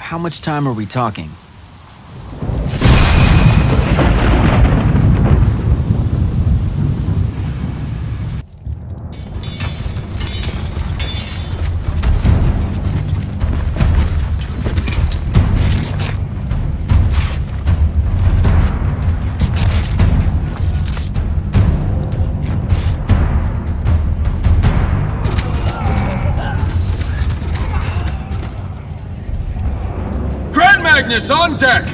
How much time are we talking? Magnus on deck!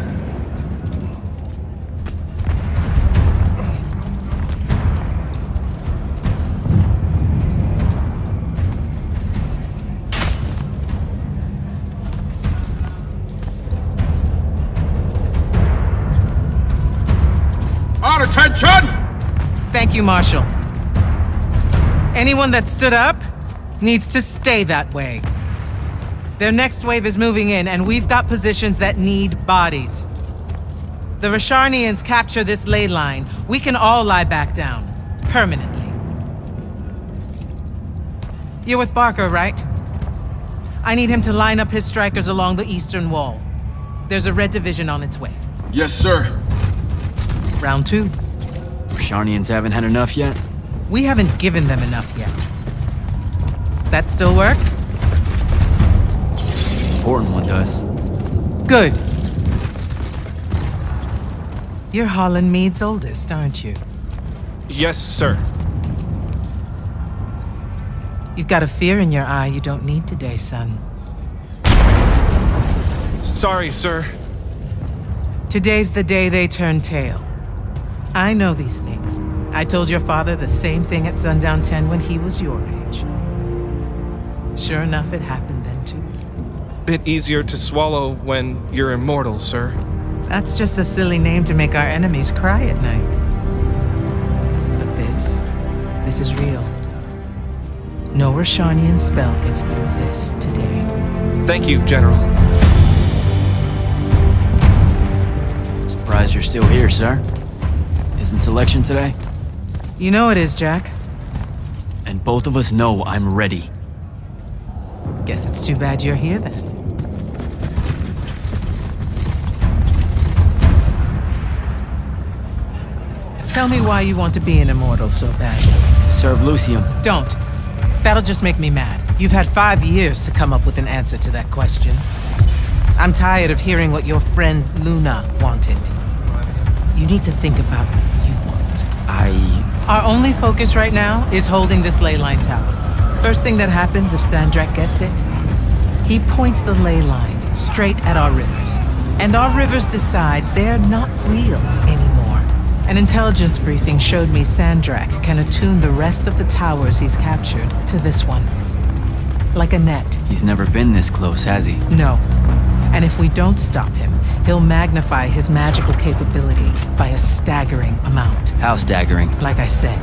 On attention! Thank you, Marshal. Anyone that stood up needs to stay that way. Their next wave is moving in, and we've got positions that need bodies. The Rasharnians capture this ley line, we can all lie back down. Permanently. You're with Barker, right? I need him to line up his strikers along the eastern wall. There's a red division on its way. Yes, sir. Round 2. Rasharnians haven't had enough yet? We haven't given them enough yet. That still work? Important one does. Good. You're Holland Mead's oldest, aren't you? Yes, sir. You've got a fear in your eye you don't need today, son. Sorry, sir. Today's the day they turn tail. I know these things. I told your father the same thing at Sundown 10 when he was your age. Sure enough, it happened then too. Bit easier to swallow when you're immortal, sir. That's just a silly name to make our enemies cry at night. But this is real. No Rashanian spell gets through this today. Thank you, General. Surprised you're still here, sir. Isn't selection today? You know it is, Jack. And both of us know I'm ready. Guess it's too bad you're here then. Tell me why you want to be an immortal so badly. Serve Lucium. Don't. That'll just make me mad. You've had 5 years to come up with an answer to that question. I'm tired of hearing what your friend Luna wanted. You need to think about what you want. Our only focus right now is holding this ley line tower. First thing that happens if Sandrak gets it, he points the ley lines straight at our rivers. And our rivers decide they're not real anymore. An intelligence briefing showed me Sandrak can attune the rest of the towers he's captured to this one. Like a net. He's never been this close, has he? No. And if we don't stop him, he'll magnify his magical capability by a staggering amount. How staggering? Like I said,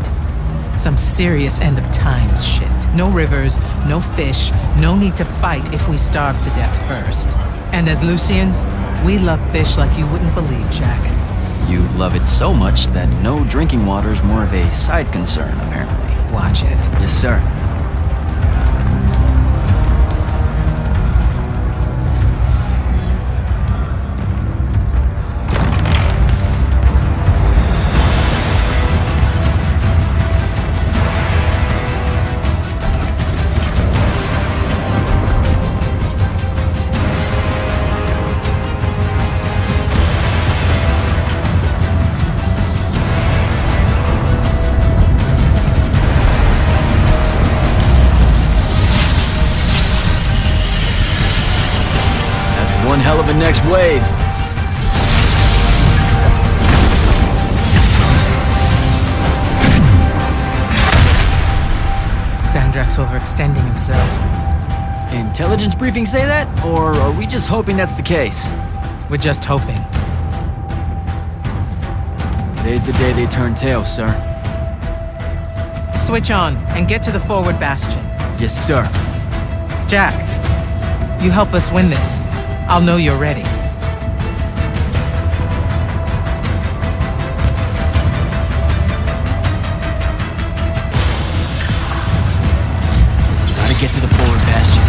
some serious end of times shit. No rivers, no fish, no need to fight if we starve to death first. And as Lucians, we love fish like you wouldn't believe, Jack. You love it so much that no drinking water is more of a side concern, apparently. Watch it. Yes, sir. One hell of a next wave. Sandrak's overextending himself. Intelligence briefings say that? Or are we just hoping that's the case? We're just hoping. Today's the day they turn tail, sir. Switch on and get to the forward bastion. Yes, sir. Jack, you help us win this. I'll know you're ready. Gotta get to the forward bastion.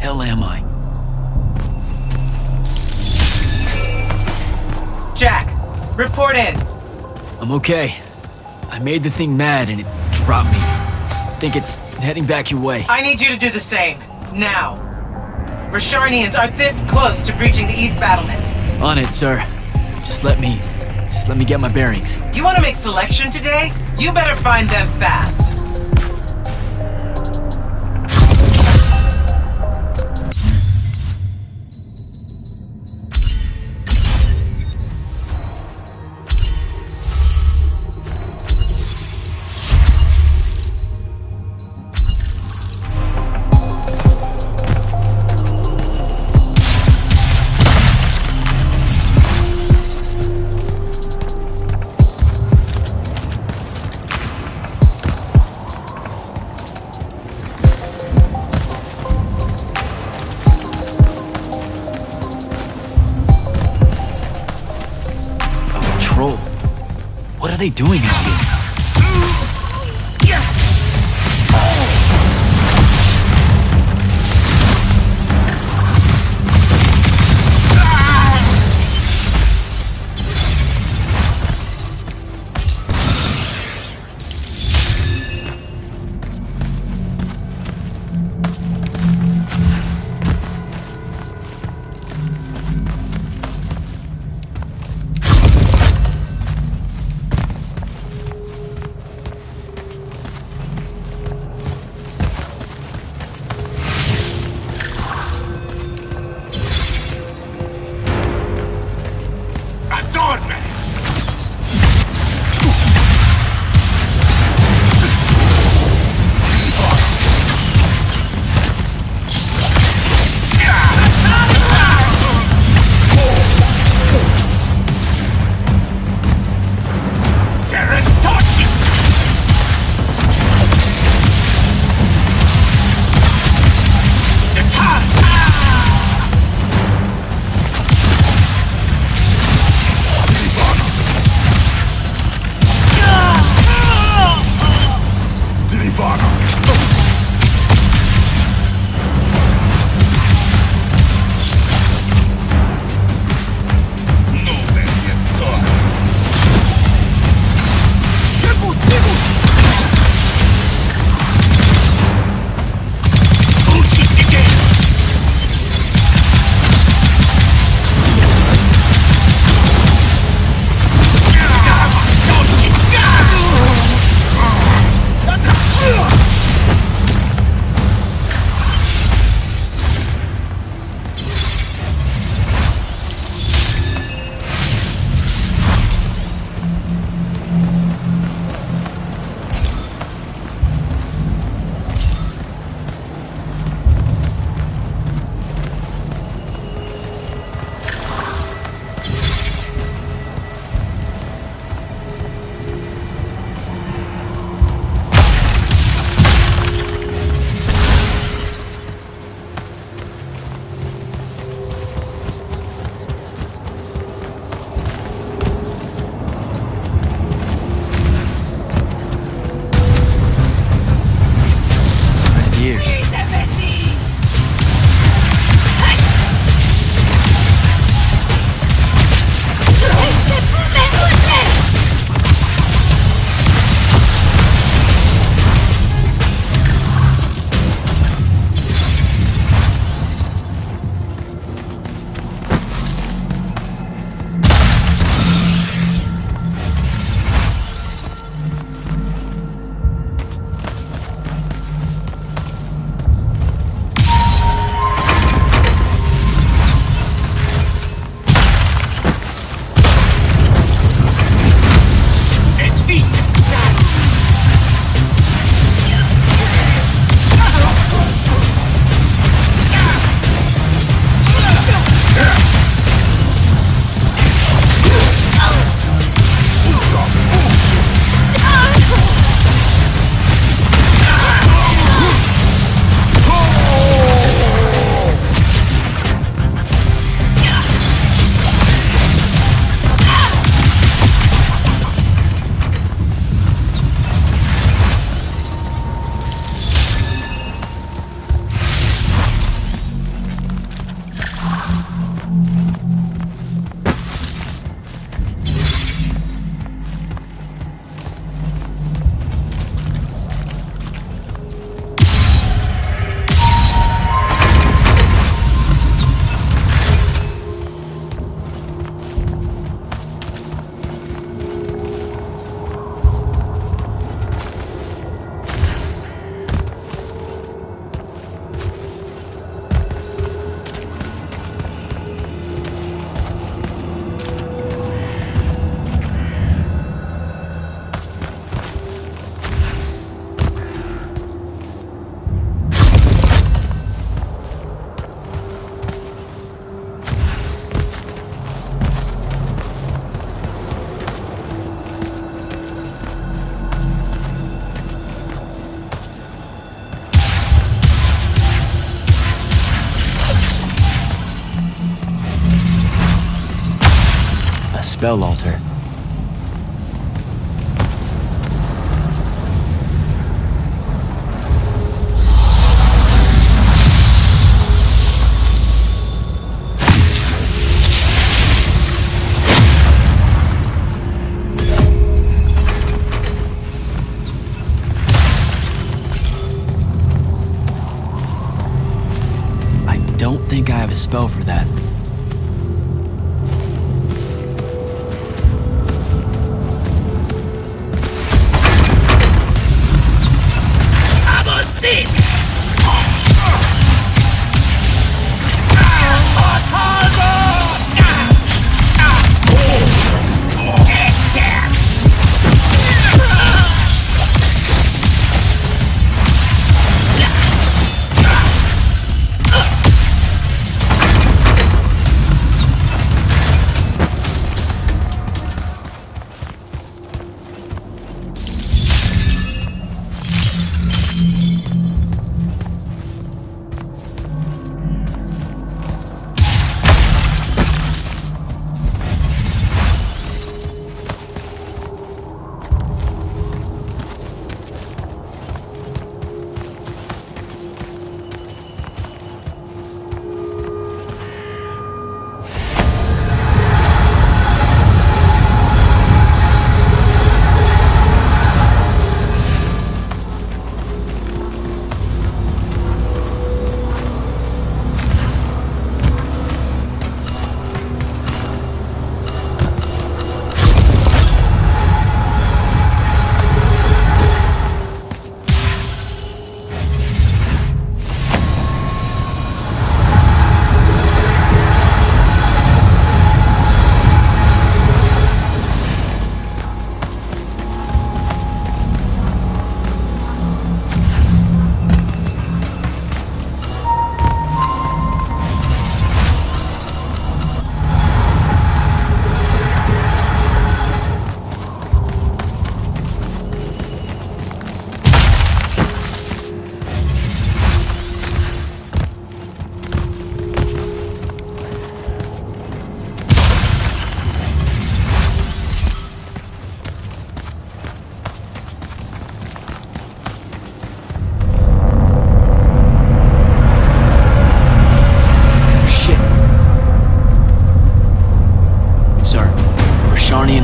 hell am I? Jack, report in. I'm okay. I made the thing mad and it dropped me. Think it's heading back your way. I need you to do the same. Now. Rasharnians are this close to breaching the East Battlement. On it, sir. Just let me get my bearings. You want to make selection today? You better find them fast. What are they doing out here? spell altar. I don't think I have a spell for that.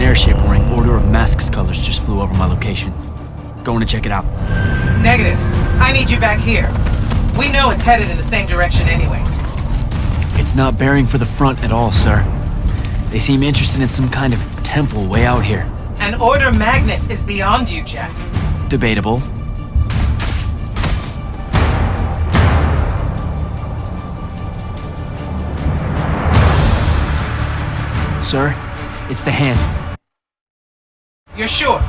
Airship wearing Order of Masks colors just flew over my location. Going to check it out. Negative. I need you back here. We know it's headed in the same direction anyway. It's not bearing for the front at all, sir. They seem interested in some kind of temple way out here. An Order Magnus is beyond you, Jack. Debatable. Sir, it's the hand. You're sure?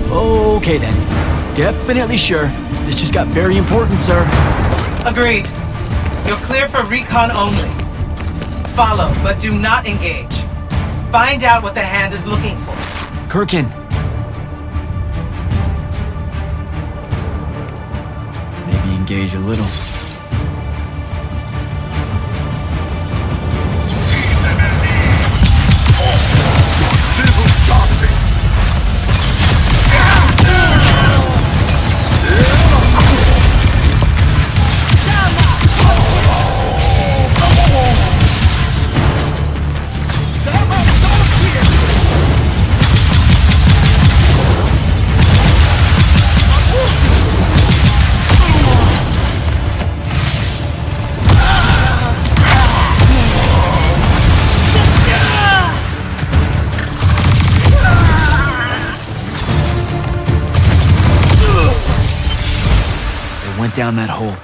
Okay then. Definitely sure. This just got very important, sir. Agreed. You're clear for recon only. Follow, but do not engage. Find out what the hand is looking for. Kirkin. Maybe engage a little. Down that hole.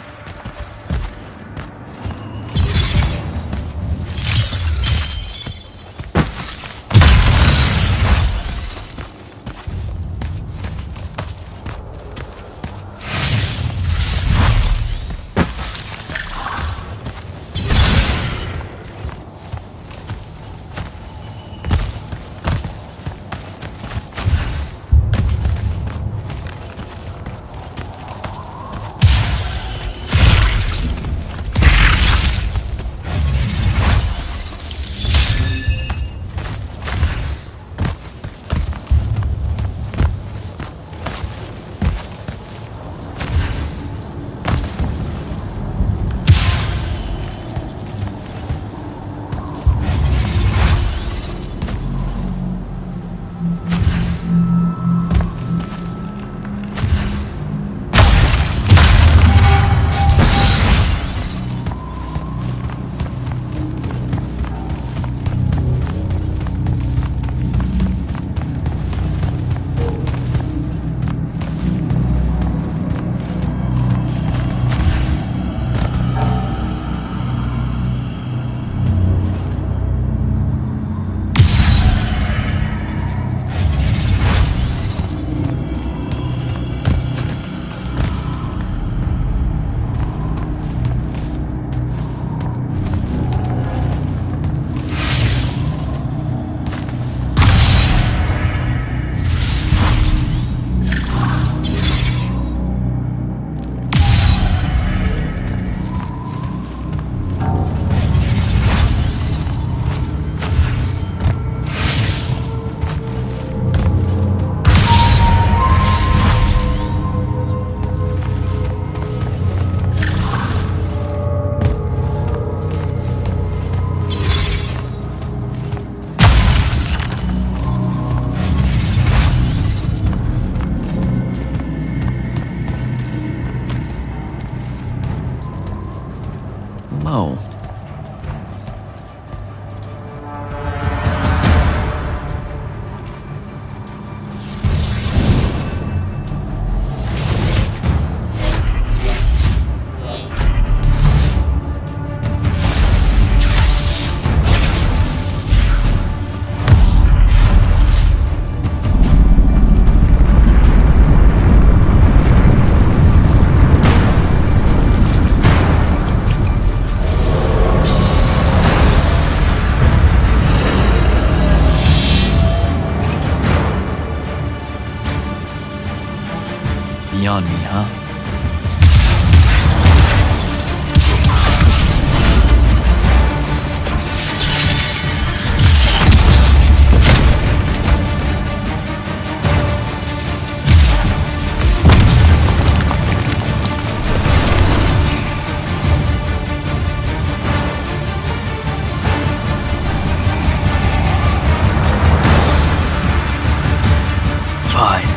beyond me, huh? Fine.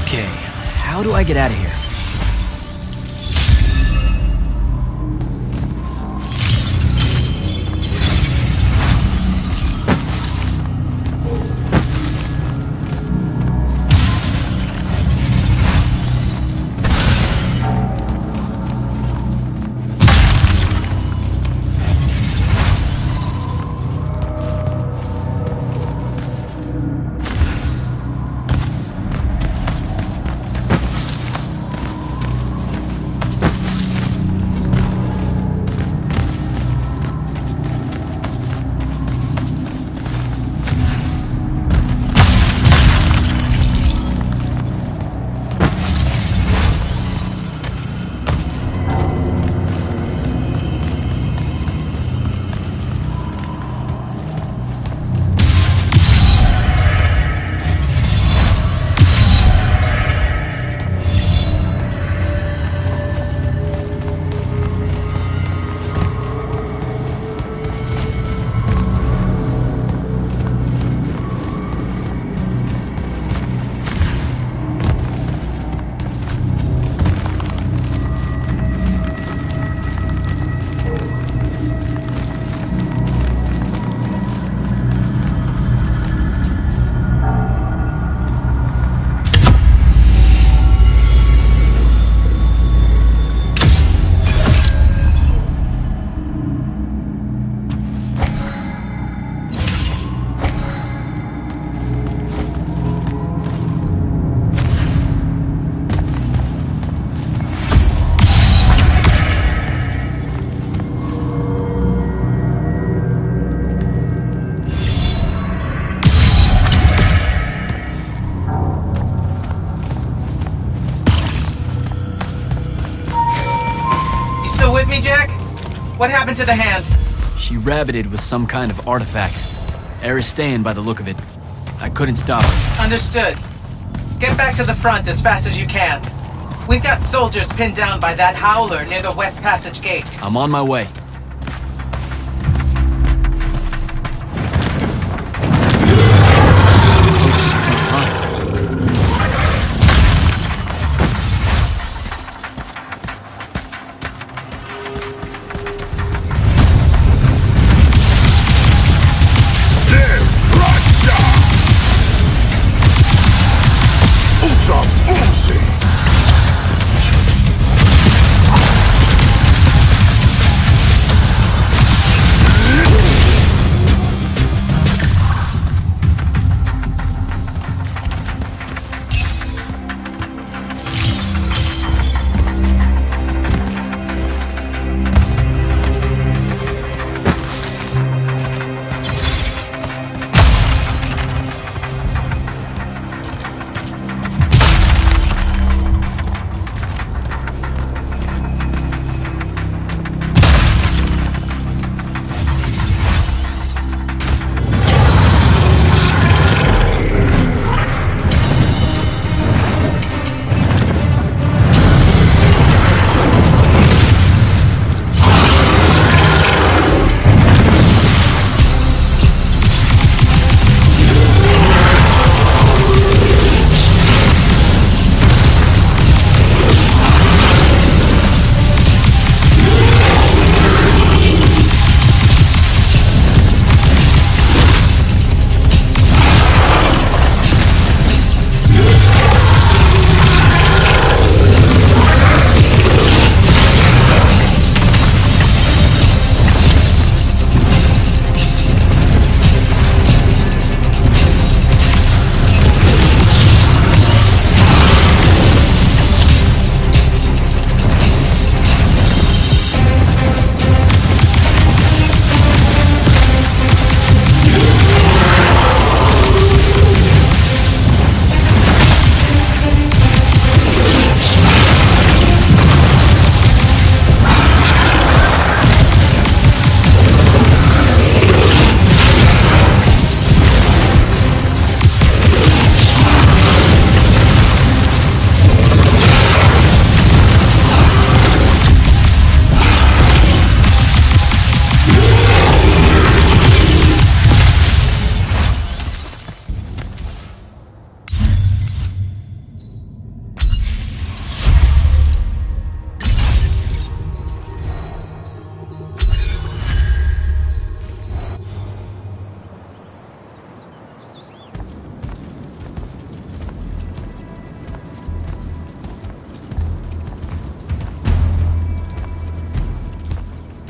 Okay, how do I get out of here? What happened to the hand? She rabbited with some kind of artifact. Aristean by the look of it. I couldn't stop her. Understood. Get back to the front as fast as you can. We've got soldiers pinned down by that howler near the West Passage gate. I'm on my way. Close to the front line.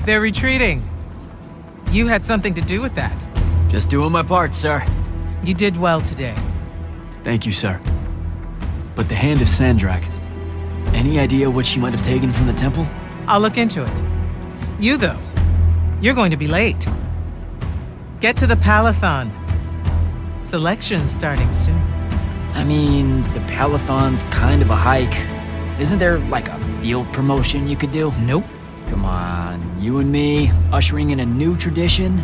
They're retreating. You had something to do with that. Just doing my part, sir. You did well today. Thank you, sir. But the hand of Sandrak. Any idea what she might have taken from the temple? I'll look into it. You, though, you're going to be late. Get to the Palathon. Selection's starting soon. I mean, the Palathon's kind of a hike. Isn't there, like, a field promotion you could do? Nope. Come on, you and me, ushering in a new tradition?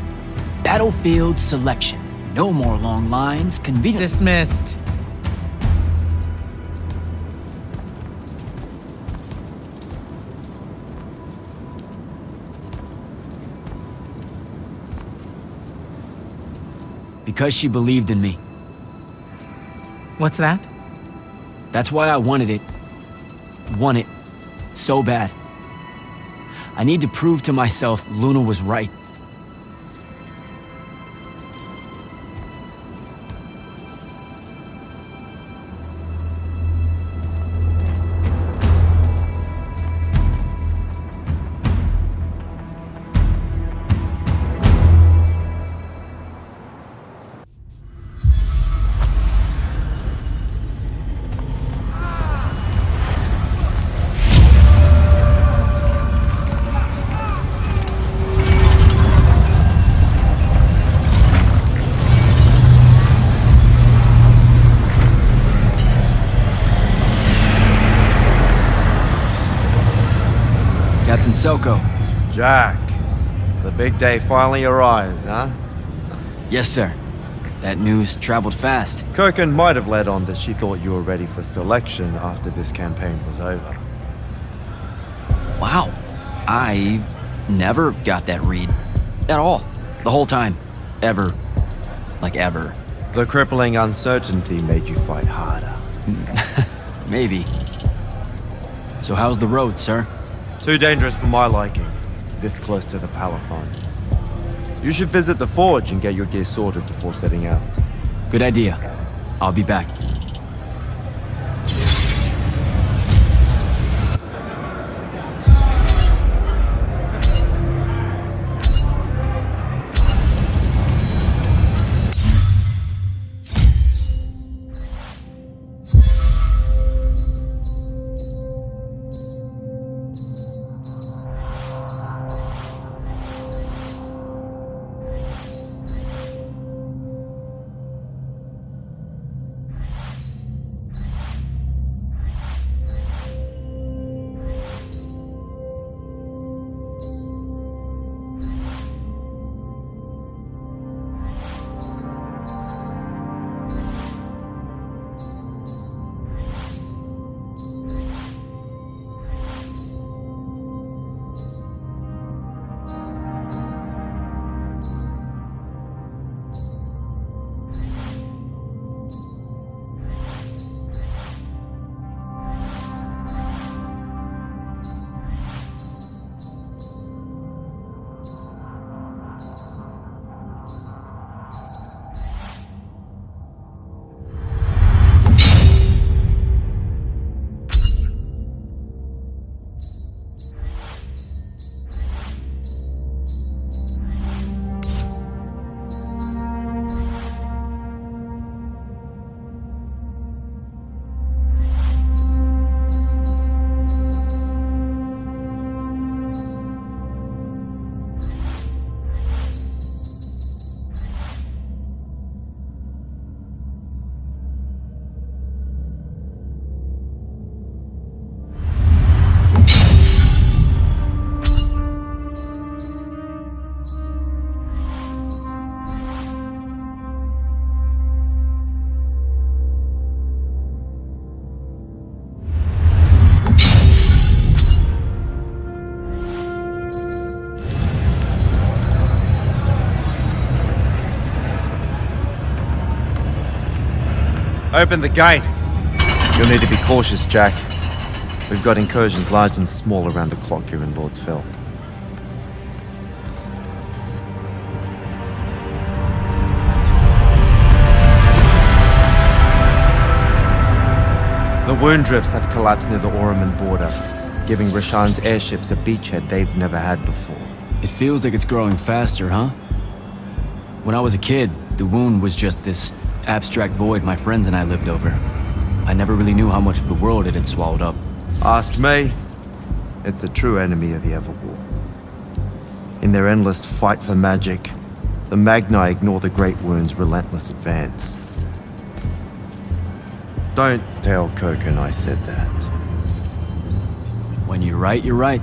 Battlefield selection. No more long lines, convenient. Dismissed. Because she believed in me. What's that? That's why I wanted it. Want it. So bad. I need to prove to myself Luna was right. Captain Selko. Jack, the big day finally arrives, huh? Yes, sir. That news traveled fast. Kirkin might have led on that she thought you were ready for selection after this campaign was over. Wow. I never got that read. At all. The whole time. Ever. Like ever. The crippling uncertainty made you fight harder. Maybe. So how's the road, sir? Too dangerous for my liking, this close to the Palathon. You should visit the forge and get your gear sorted before setting out. Good idea. I'll be back. Open the gate! You'll need to be cautious, Jack. We've got incursions large and small around the clock here in Lord's Fell. The wound drifts have collapsed near the Oraman border, giving Rashan's airships a beachhead they've never had before. It feels like it's growing faster, huh? When I was a kid, the wound was just this abstract void my friends and I lived over. I never really knew how much of the world it had swallowed up. Ask me. It's a true enemy of the Everwar. In their endless fight for magic, the Magni ignore the Great Wound's relentless advance. Don't tell Kirkin I said that. When you're right, you're right.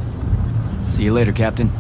See you later, Captain.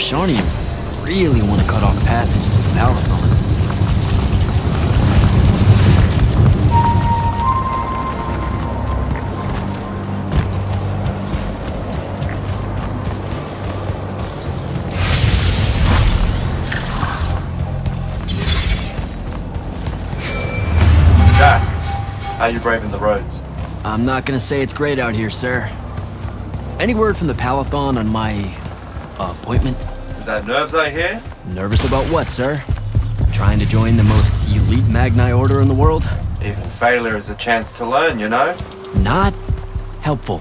Shawnee, really want to cut off passages to the Palathon. Jack, how you braving the roads? I'm not gonna say it's great out here, sir. Any word from the Palathon on my appointment? Is that nerves I hear? Nervous about what, sir? Trying to join the most elite Magni order in the world? Even failure is a chance to learn, you know? Not helpful.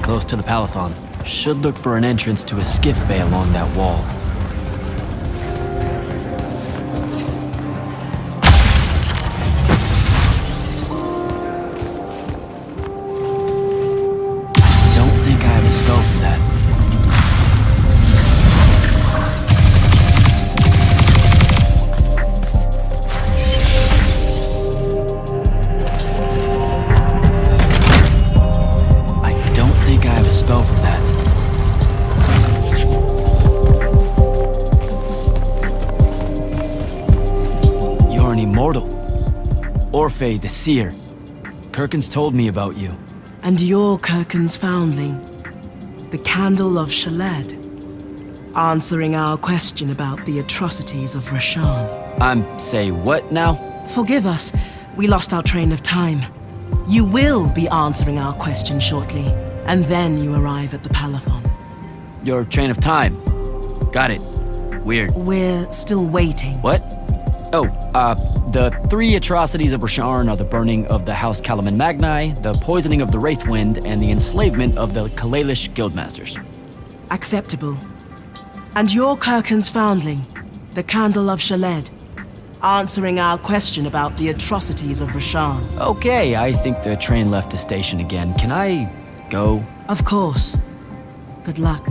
Close to the Palathon. Should look for an entrance to a skiff bay along that wall. Don't think I have a spell for that. Spell for that. You're an immortal. Orphe the Seer. Kirkin's told me about you. And you're Kirkin's foundling, the Candle of Shaled, answering our question about the atrocities of Rasharn. Say what now? Forgive us, we lost our train of time. You will be answering our question shortly. And then you arrive at the Palathon. Your train of time. Got it. Weird. We're still waiting. What? Oh, the three atrocities of Rasharn are the burning of the House Kalaman Magni, the poisoning of the Wraithwind, and the enslavement of the Kalalish Guildmasters. Acceptable. And you're Kirkin's foundling, the Candle of Shaled, answering our question about the atrocities of Rasharn. Okay, I think the train left the station again. Can I go? Of course. Good luck.